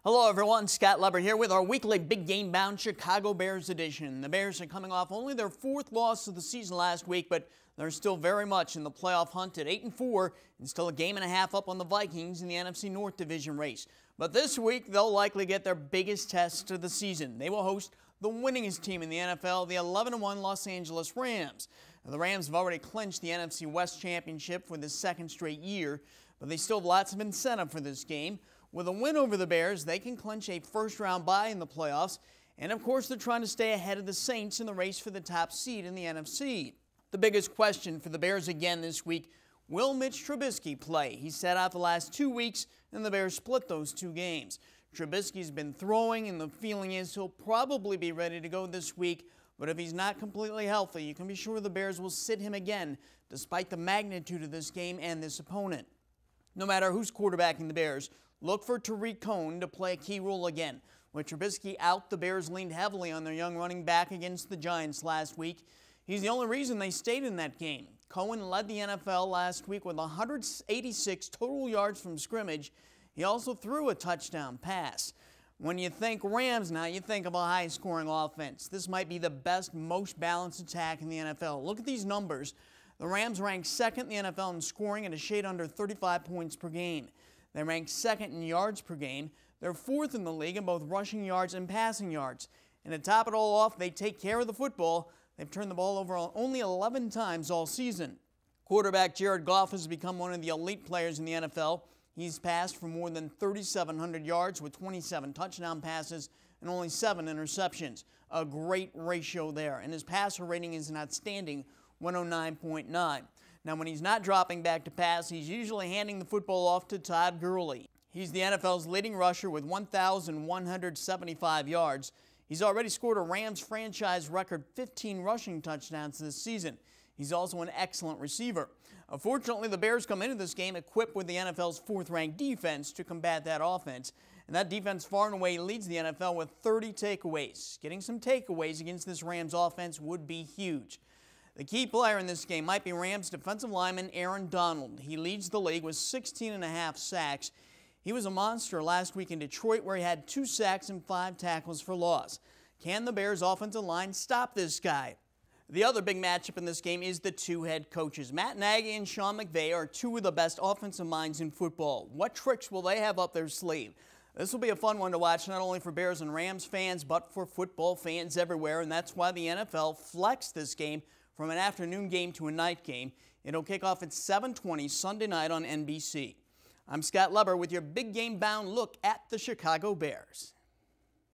Hello everyone, Scott Leber here with our weekly Big Game Bound Chicago Bears edition. The Bears are coming off only their fourth loss of the season last week, but they're still very much in the playoff hunt at 8-4 and still a game and a half up on the Vikings in the NFC North division race. But this week, they'll likely get their biggest test of the season. They will host the winningest team in the NFL, the 11-1 Los Angeles Rams. The Rams have already clinched the NFC West Championship for the second straight year, but they still have lots of incentive for this game. With a win over the Bears, they can clinch a first-round bye in the playoffs, and of course they're trying to stay ahead of the Saints in the race for the top seed in the NFC. The biggest question for the Bears again this week, will Mitch Trubisky play? He sat out the last 2 weeks, and the Bears split those 2 games. Trubisky's been throwing, and the feeling is he'll probably be ready to go this week, but if he's not completely healthy, you can be sure the Bears will sit him again, despite the magnitude of this game and this opponent. No matter who's quarterbacking the Bears, look for Tariq Cohen to play a key role again. With Trubisky out, the Bears leaned heavily on their young running back against the Giants last week. He's the only reason they stayed in that game. Cohen led the NFL last week with 186 total yards from scrimmage. He also threw a touchdown pass. When you think Rams now, you think of a high-scoring offense. This might be the best, most balanced attack in the NFL. Look at these numbers. The Rams rank second in the NFL in scoring at a shade under 35 points per game. They rank second in yards per game. They're fourth in the league in both rushing yards and passing yards. And to top it all off, they take care of the football. They've turned the ball over only 11 times all season. Quarterback Jared Goff has become one of the elite players in the NFL. He's passed for more than 3,700 yards with 27 touchdown passes and only 7 interceptions. A great ratio there. And his passer rating is an outstanding 109.9. Now, when he's not dropping back to pass, he's usually handing the football off to Todd Gurley. He's the NFL's leading rusher with 1,175 yards. He's already scored a Rams franchise record 15 rushing touchdowns this season. He's also an excellent receiver. Unfortunately, the Bears come into this game equipped with the NFL's 4th-ranked defense to combat that offense. And that defense far and away leads the NFL with 30 takeaways. Getting some takeaways against this Rams offense would be huge. The key player in this game might be Rams defensive lineman Aaron Donald. He leads the league with 16.5 sacks. He was a monster last week in Detroit where he had 2 sacks and 5 tackles for loss. Can the Bears offensive line stop this guy? The other big matchup in this game is the 2 head coaches. Matt Nagy and Sean McVay are 2 of the best offensive minds in football. What tricks will they have up their sleeve? This will be a fun one to watch not only for Bears and Rams fans but for football fans everywhere, and that's why the NFL flexed this game from an afternoon game to a night game. It'll kick off at 7:20 Sunday night on NBC. I'm Scott Leber with your Big Game Bound look at the Chicago Bears.